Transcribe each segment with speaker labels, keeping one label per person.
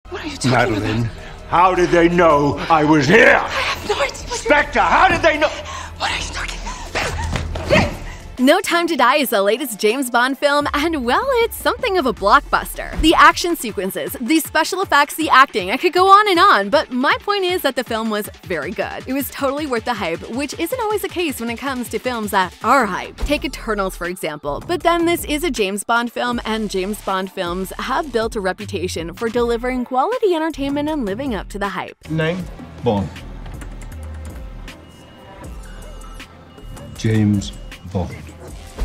Speaker 1: What are you talking about?
Speaker 2: Madeline, how did they know I was here?
Speaker 1: I have no idea.
Speaker 2: Spectre, how did they know?
Speaker 1: What are you talking about?
Speaker 3: No Time to Die is the latest James Bond film, and well, it's something of a blockbuster. The action sequences, the special effects, the acting, I could go on, but my point is that the film was very good. It was totally worth the hype, which isn't always the case when it comes to films that are hype. Take Eternals, for example, but then this is a James Bond film, and James Bond films have built a reputation for delivering quality entertainment and living up to the hype.
Speaker 4: Name? Bond.
Speaker 5: James Bond.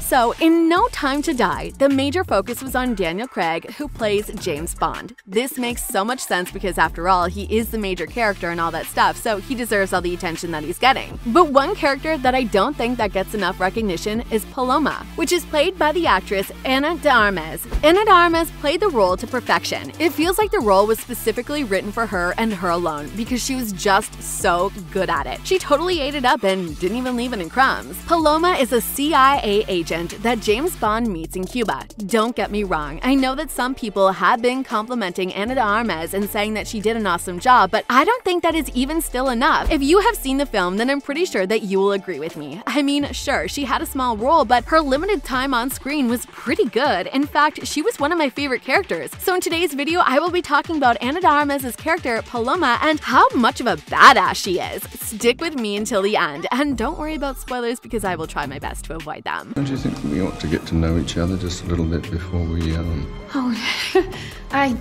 Speaker 3: So, in No Time to Die, the major focus was on Daniel Craig, who plays James Bond. This makes so much sense because, after all, he is the major character and all that stuff, so he deserves all the attention that he's getting. But one character that I don't think that gets enough recognition is Paloma, which is played by the actress Ana de Armas. Ana de Armas played the role to perfection. It feels like the role was specifically written for her and her alone because she was just so good at it. She totally ate it up and didn't even leave any crumbs. Paloma is a CIA agent that James Bond meets in Cuba. Don't get me wrong, I know that some people have been complimenting Ana de Armas and saying that she did an awesome job, but I don't think that is even still enough. If you have seen the film, then I'm pretty sure that you will agree with me. I mean, sure, she had a small role, but her limited time on screen was pretty good. In fact, she was one of my favorite characters. So in today's video, I will be talking about Ana de Armas' character, Paloma, and how much of a badass she is. Stick with me until the end, and don't worry about spoilers because I will try my best to avoid them.
Speaker 5: Don't you think we ought to get to know each other just a little bit before we,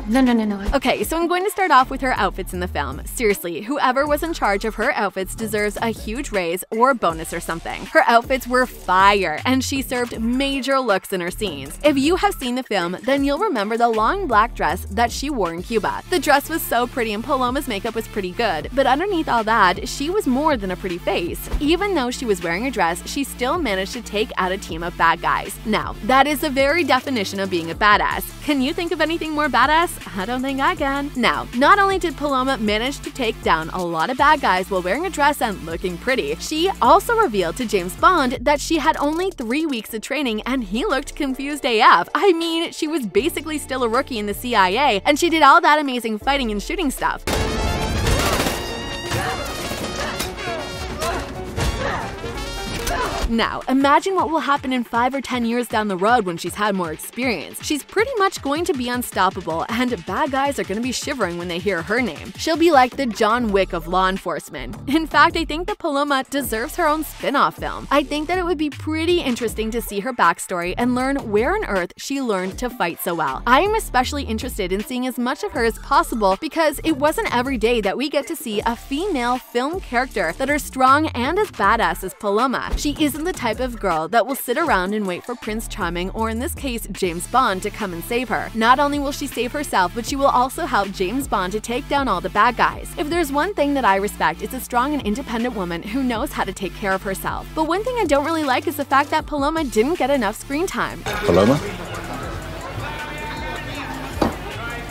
Speaker 1: No.
Speaker 3: Okay, so I'm going to start off with her outfits in the film. Seriously, whoever was in charge of her outfits deserves a huge raise or bonus or something. Her outfits were fire, and she served major looks in her scenes. If you have seen the film, then you'll remember the long black dress that she wore in Cuba. The dress was so pretty and Paloma's makeup was pretty good, but underneath all that, she was more than a pretty face. Even though she was wearing a dress, she still managed to take out a team of bad guys. Now, that is the very definition of being a badass. Can you think of anything more badass? I don't think I can. Now, not only did Paloma manage to take down a lot of bad guys while wearing a dress and looking pretty, she also revealed to James Bond that she had only 3 weeks of training and he looked confused AF. I mean, she was basically still a rookie in the CIA and she did all that amazing fighting and shooting stuff. Now, imagine what will happen in 5 or 10 years down the road when she's had more experience. She's pretty much going to be unstoppable, and bad guys are going to be shivering when they hear her name. She'll be like the John Wick of law enforcement. In fact, I think that Paloma deserves her own spin-off film. I think that it would be pretty interesting to see her backstory and learn where on earth she learned to fight so well. I am especially interested in seeing as much of her as possible because it wasn't every day that we get to see a female film character that are strong and as badass as Paloma. She isn't the type of girl that will sit around and wait for Prince Charming, or in this case, James Bond, to come and save her. Not only will she save herself, but she will also help James Bond to take down all the bad guys. If there's one thing that I respect, it's a strong and independent woman who knows how to take care of herself. But one thing I don't really like is the fact that Paloma didn't get enough screen time.
Speaker 5: Paloma?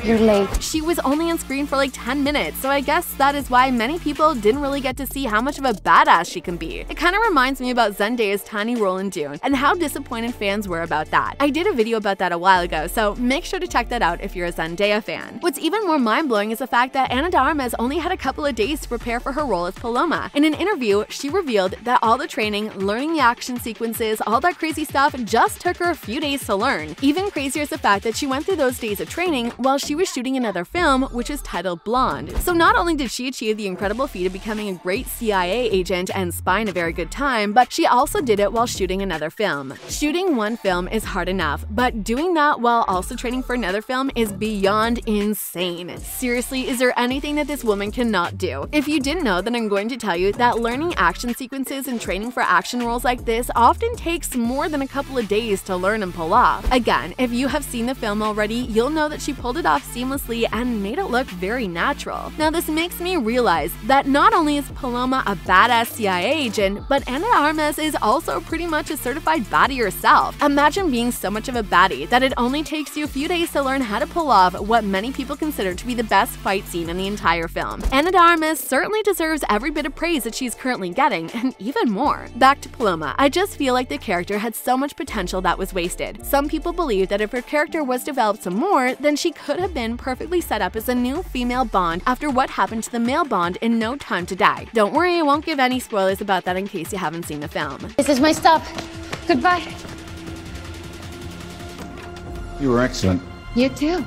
Speaker 1: You're late.
Speaker 3: She was only on screen for like 10 minutes, so I guess that is why many people didn't really get to see how much of a badass she can be. It kind of reminds me about Zendaya's tiny role in Dune and how disappointed fans were about that. I did a video about that a while ago, so make sure to check that out if you're a Zendaya fan. What's even more mind-blowing is the fact that Ana de Armas only had a couple of days to prepare for her role as Paloma. In an interview, she revealed that all the training, learning the action sequences, all that crazy stuff just took her a few days to learn. Even crazier is the fact that she went through those days of training while she was shooting another film, which is titled Blonde. So not only did she achieve the incredible feat of becoming a great CIA agent and spy in a very good time, but she also did it while shooting another film. Shooting one film is hard enough, but doing that while also training for another film is beyond insane. Seriously, is there anything that this woman cannot do? If you didn't know, then I'm going to tell you that learning action sequences and training for action roles like this often takes more than a couple of days to learn and pull off. Again, if you have seen the film already, you'll know that she pulled it off seamlessly and made it look very natural. Now, this makes me realize that not only is Paloma a badass CIA agent, but Ana de Armas is also pretty much a certified baddie herself. Imagine being so much of a baddie that it only takes you a few days to learn how to pull off what many people consider to be the best fight scene in the entire film. Ana de Armas certainly deserves every bit of praise that she's currently getting, and even more. Back to Paloma, I just feel like the character had so much potential that was wasted. Some people believe that if her character was developed some more, then she could have have been perfectly set up as a new female Bond after what happened to the male Bond in No Time to Die. Don't worry, I won't give any spoilers about that in case you haven't seen the film.
Speaker 1: This is my stop. Goodbye.
Speaker 5: You were excellent.
Speaker 1: You too.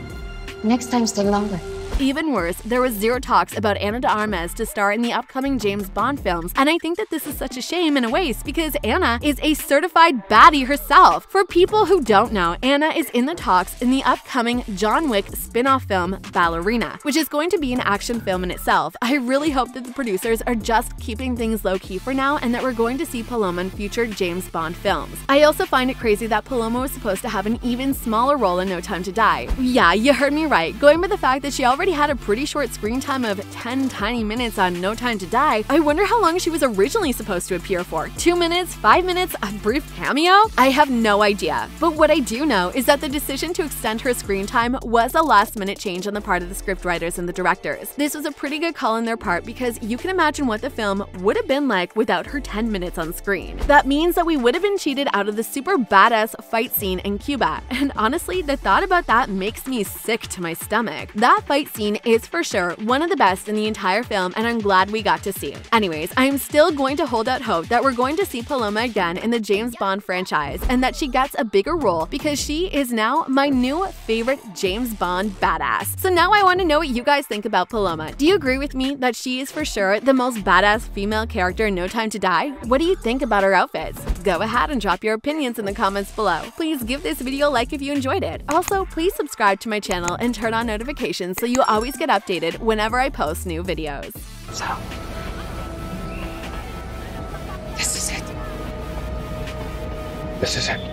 Speaker 1: Next time, stay longer.
Speaker 3: Even worse, there was zero talks about Ana de Armas to star in the upcoming James Bond films, and I think that this is such a shame and a waste because Ana is a certified baddie herself. For people who don't know, Ana is in the talks in the upcoming John Wick spin-off film Ballerina, which is going to be an action film in itself. I really hope that the producers are just keeping things low-key for now and that we're going to see Paloma in future James Bond films. I also find it crazy that Paloma was supposed to have an even smaller role in No Time to Die. Yeah, you heard me right. Going by the fact that she already had a pretty short screen time of 10 tiny minutes on No Time to Die, I wonder how long she was originally supposed to appear for. 2 minutes? 5 minutes? A brief cameo? I have no idea. But what I do know is that the decision to extend her screen time was a last-minute change on the part of the scriptwriters and the directors. This was a pretty good call on their part because you can imagine what the film would have been like without her 10 minutes on screen. That means that we would have been cheated out of the super badass fight scene in Cuba, and honestly, the thought about that makes me sick to my stomach. That fight scene is for sure one of the best in the entire film, and I'm glad we got to see it. Anyways, I'm still going to hold out hope that we're going to see Paloma again in the James Bond franchise and that she gets a bigger role because she is now my new favorite James Bond badass. So now I want to know what you guys think about Paloma. Do you agree with me that she is for sure the most badass female character in No Time to Die? What do you think about her outfits? Go ahead and drop your opinions in the comments below. Please give this video a like if you enjoyed it. Also, please subscribe to my channel and turn on notifications so you always get updated whenever I post new videos.
Speaker 1: So, this is it.
Speaker 5: This is it.